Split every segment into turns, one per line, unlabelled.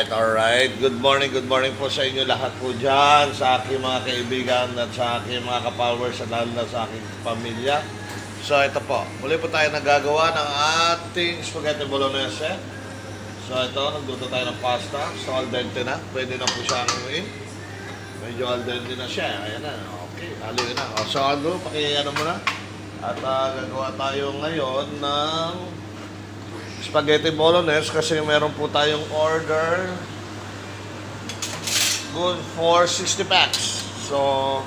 Alright. Good morning po sa inyo lahat po dyan, sa aking mga kaibigan at sa aking mga ka-followers at lalo na sa aking pamilya. So ito po, muli po tayo nagagawa ng ating spaghetti bolognese. So ito, nagluto tayo ng pasta. So al dente na, pwede na po siyang anuin. Medyo al dente na siya, ayan na. Okay, haluin na. So ano, pakiano mo na. At gagawa tayo ngayon ng spaghetti bolognese kasi meron po tayong order good for 60 packs. So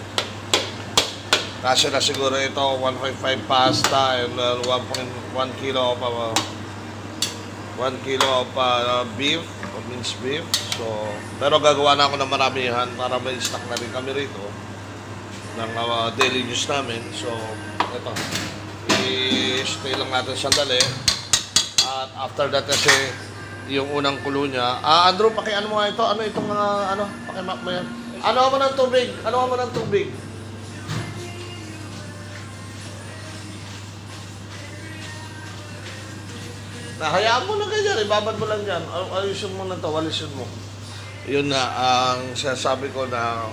kasi na siguro ito 1.5 pasta and 1 kilo of 1 kilo of beef, minced beef. So pero gagawa na ako ng maramihan para may stock na rin kami rito ng daily use namin. So ito, i-stay lang natin sandali. At after that kasi yung unang kulo niya. Andrew, pakiano mo nga ito. Ano itong mga ano? Pakimap mo yan. Ano mo ng tubig? Ano mo ng tubig? Hayaan mo na ganyan. Ibabad mo lang dyan. Ayusin mo na ito. Walisin mo. Yun na ang sinasabi ko na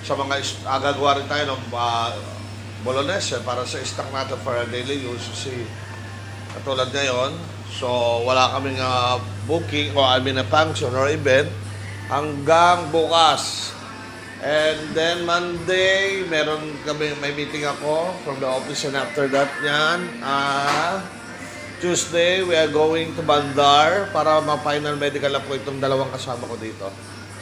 sa mga gagawa rin tayo ng bolognese para sa stock natin for daily use. Kasi katulad ngayon, so wala kaming booking o function or event hanggang bukas. And then Monday, may meeting ako from the office, and after that yan, Tuesday, we are going to Bandar para ma-final medical na po itong dalawang kasama ko dito.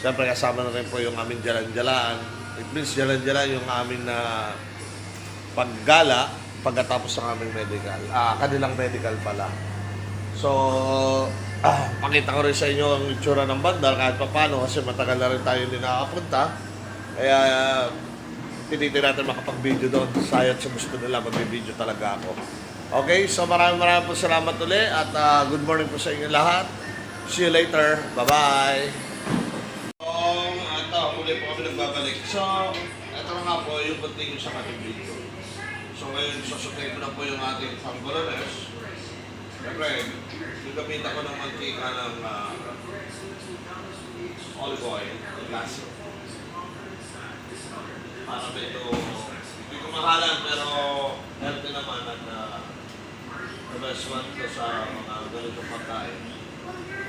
Siyempre kasama na rin po yung aming jalan-jalan. It means jalan-jalan yung aming na paggala pagkatapos ng aming medical. Kanilang medical pala. So, pakita ko rin sa inyo ang itsura ng Bandar kahit pa paano kasi matagal na rin tayo hindi nakakapunta. Kaya, tinitin natin makapag-video doon. Sayat sa gusto nila, mag-video talaga ako. Okay, so maraming po salamat ulit at good morning po sa inyo lahat. See you later. Bye-bye. Ito, muli po kami nagbabalik. So, ito na nga po yung continue sa ating video. So ngayon, sasukay ko na po yung ating pang bolognese. Siyempre, gagamitan ko ng mantika ng olive oil, classic. Para medyo, hindi ko mahalan, pero healthy naman at the best one ko sa mga ganitong pagkain.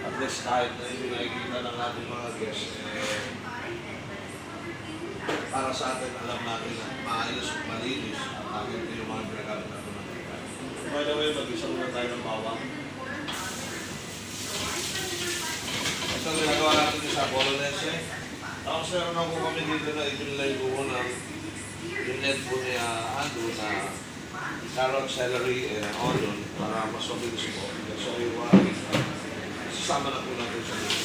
At least kahit na hindi nakikita ng ating mga guests, para sa atin, alam natin na maayos at malinis at akin yung mga ginagamit natin ng pagkain. By the way, mag-isa muna tayo ng bawang. Ito ginagawa natin sa bolognese. Tapos meron ako kami dito na itinlay ko ng inlet po niya na carrot, celery, and onion para mas mabilis po. So yung sasama na po natin sa dito.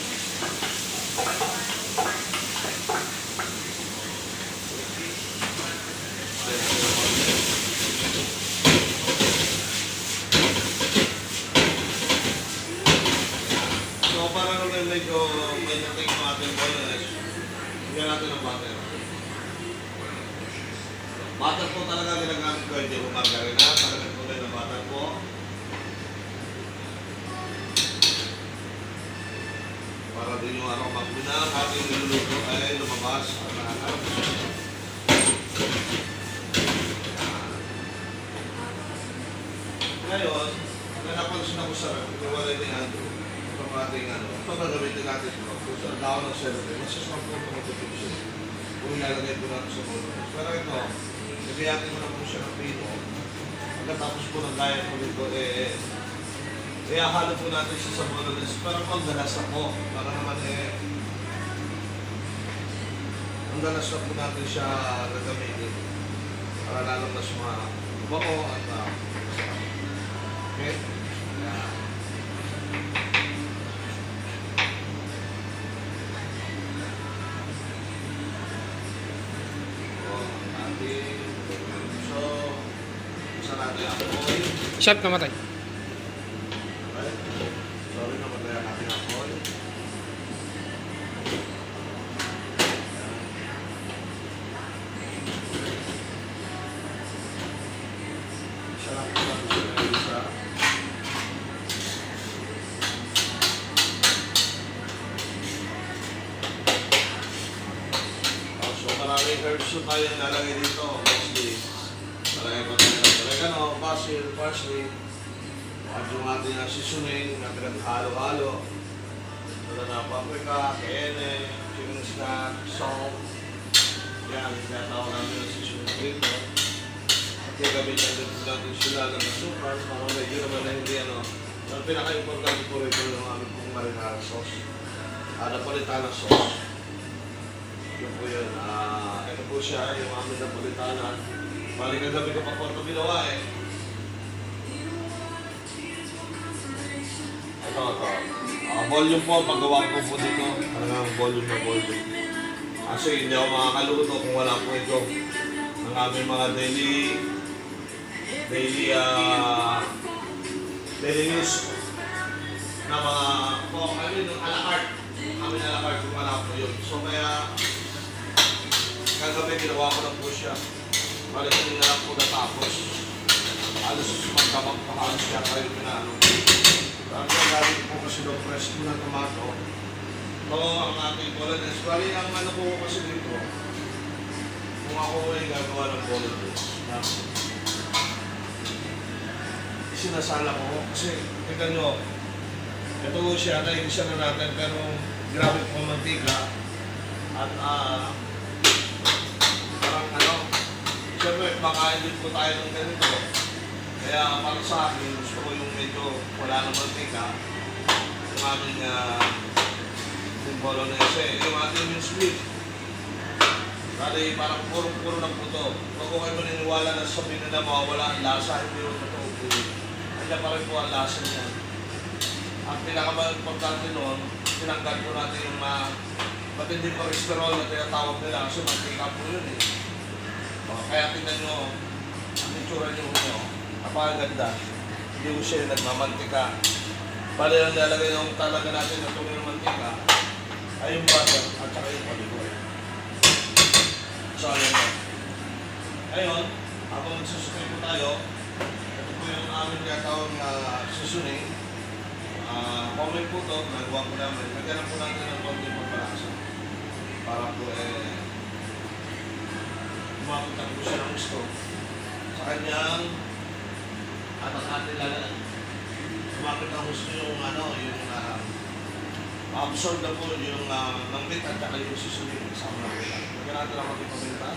So para naman medyo take ng ating bolognese, hinggan natin ng butter. Butter po talaga ginagamit ko, hindi ko margarine na. Talagang kulay na butter po. Para din yung aroma po na ating niluluto ay lumabas at nakakarap. Ngayon, napansin ako sa iwalay ni Andrew. Itong ating ito gagamitin natin ito. Kung sa tao ng celery, masasarap po itong matutipsin. Kung ilalagay po natin sa bolognese. Pero ito, nagayatin mo na po siya ng pino. Pagkatapos po ng gaya po dito, ihahalo po natin siya sa bolognese. Pero ang ganas na po, para naman ang ganas na po natin siya gagamitin. Para lalong mas mabango at okay? So, isa natin ang oil.
Chef, namatay.
Sorry, namatay ang ating ang oil. Isa lang po natin sa isa. may herbs na tayo nalagay dito. Mostly, nalagay ko tayo ng oregano, basil, parsley. At yung ating seasoning na pinaghalo-halo. Wala na paprika, cayenne, chicken stock, salt. Yan, tinatawag namin yung seasoning dito. At gagamitan din natin sila ng asukal para medyo naman na hindi ano. Ang pinaka-importante po rito yung aming pong marinara sauce. Napolitana sauce. Yun po yun. Ito po siya, yung aming napolitana. Balik ang gabi ko pa po ito ginawa eh. Ito. Volume po, paggawa ko po dito. Talagang volume na volume. Kasi hindi ako makakaluto kung wala po ito. Ang aming mga daily news na mga a la carte. Kami a la carte kung wala po yun. So kaya kagabi ginawa ko lang po siya. Balik hindi na lang po natapos. Alos magkapagpakalos siya kayo pinano. Ang gagamit po kasi ng fresh po ng tomato. Ito ang ating bolognese. Bali, ang ano po kasi dito, kung ako ay gagawa ng bolognese, sinasala ko kasi, tignan nyo, ito siya, naigisa na natin, pero grabe po mantika. At parang ano, siyempre, makain din po tayo ng ganito. Kaya para sa akin, gusto ko yung medyo wala ng mantika. Yung aming yung bolognese, yung ating mince meat. Kasi parang puro ng puto. Huwag ko kayo maniniwala na sabihin nila mawawala ang lasa, hindi yung totoo. Andiyan pa rin po ang lasa niya. Ang pinaka-importante noon, tinanggal po natin yung matinding cholesterol na tinatawag nila kasi mantika po yun eh. Kaya tingnan nyo, ang itsura nyo. Napakaganda. Hindi ko siya nagmamantika. Bali lang nalagay yung talaga natin na tunay ng mantika ay yung butter at saka yung paligoy. So, ayan na. Ngayon, habang nagsusunod po tayo, ito po yung aming gatawag na susunin. Comment po ito, nagawa ko namin. Naghanap po natin ng konting pagpalasa. Para po umapunta po siya ng gusto. Sa kanyang ating lang kumapit ang gusto yung absorb na po yung ng meat at saka yung susunin kasama na po yan. Huwag natin lang magpapabenta.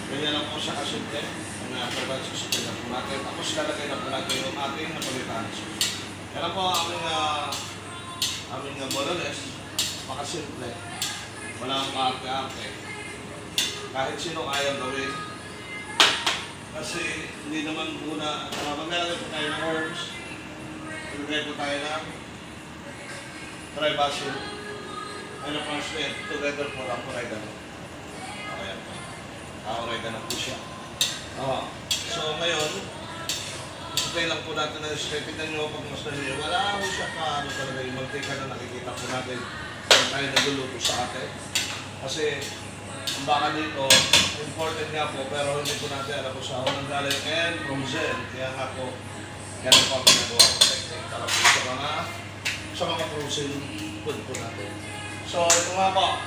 Ganyan lang po siya kasimple. Ang nakaraan susunin na po natin. Tapos lalagay na po natin yung ating napolitana sauce. Yan po aming bolognese. Makasimple. Walang kaarte-arte. Kahit sino kayang gawin. Kasi hindi naman muna, maglalagay po tayo ng herbs, maglalagay po tayo ng dry basil, and translate together for ang oregano. Ayan po. Oregano po siya. So ngayon, isutay lang po natin na straight. Tignan nyo pag mas nandiyo. Wala po siya ano talaga yung mantika na nakikita po natin kung tayo nagluluto sa atin. Kasi ang baka dito, important nga po, pero hindi po natin alam po sa unang galing and from Zen. Kaya nga po, ganun po ang ginagawa ko technique para po sa mga frozen food po natin. So, ito nga po.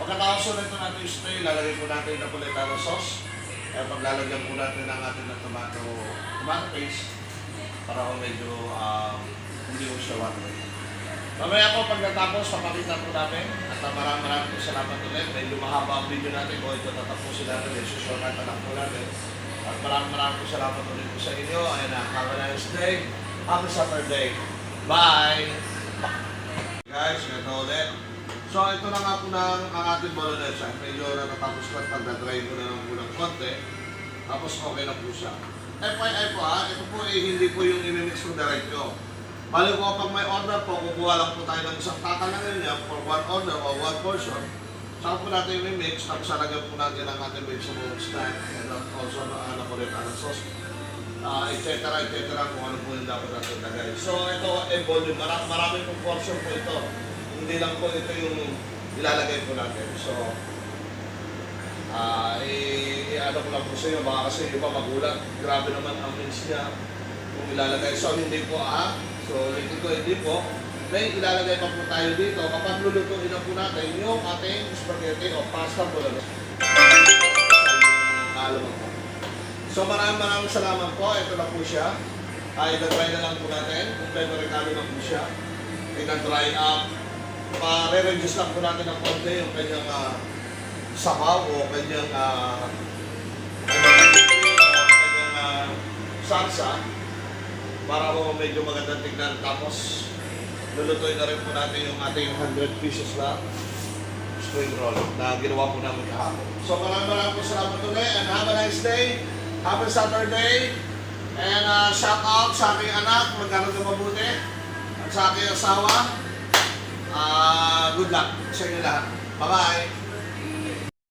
Pagkatapos ulit natin yung spray, lalagay po natin yung napolitana sauce. Kaya paglalagyan po natin ng ating tomato paste para po medyo hindi ko siya watery. Mamaya po pagkatapos, papakita po namin at maraming po salamat ulit. Medyo mahaba ang video natin kung ito tatapusin natin. Short lang po natin. At maraming po salamat ulit po sa inyo. And have a nice day. Happy Saturday. Bye! Guys, ito ulit. So ito na nga po ang ating bolognese. Medyo natatapos ko at pagdadry ko na ng kulang konti. Tapos okay na po siya. FYI po ito po hindi po yung imimix ko diretso. Bali po kapag may order po, kukuha lang po tayo ng isang tatanangin niya for one order o one portion. Saka po natin yung mix, tapos salagyan po natin ang ating vegetable snack and also napolitana sauce, etc. Kung ano po yung dapat natin lagay. So ito volume, marami pong portion po ito. Hindi lang po ito yung ilalagay po natin. So, ano ko lang po sa inyo, baka kasi iba magulat. Grabe naman ang mix niya kung ilalagay. So hindi po So, hindi po. may ilalagay pa po tayo dito kapag lulutuin na po natin yung ating spaghetti o pasta bolognese. So maraming salamat po. Ito na po siya. I-dry na lang po natin. Kompleto regalo na po siya. I-dry up. Pa-re-reduce lang po natin ng konti yung kanyang sabaw o kanyang salsa para po medyo magandang tignan. Tapos lulutuin na rin po natin yung ating 100 pieces na spring roll na ginawa po namin kahapon. So maraming po salamat ulit and have a nice day. Happy Saturday. And shout out sa aking anak, magkaroon ka mabuti. At sa aking asawa, good luck sa inyo lahat. Bye-bye.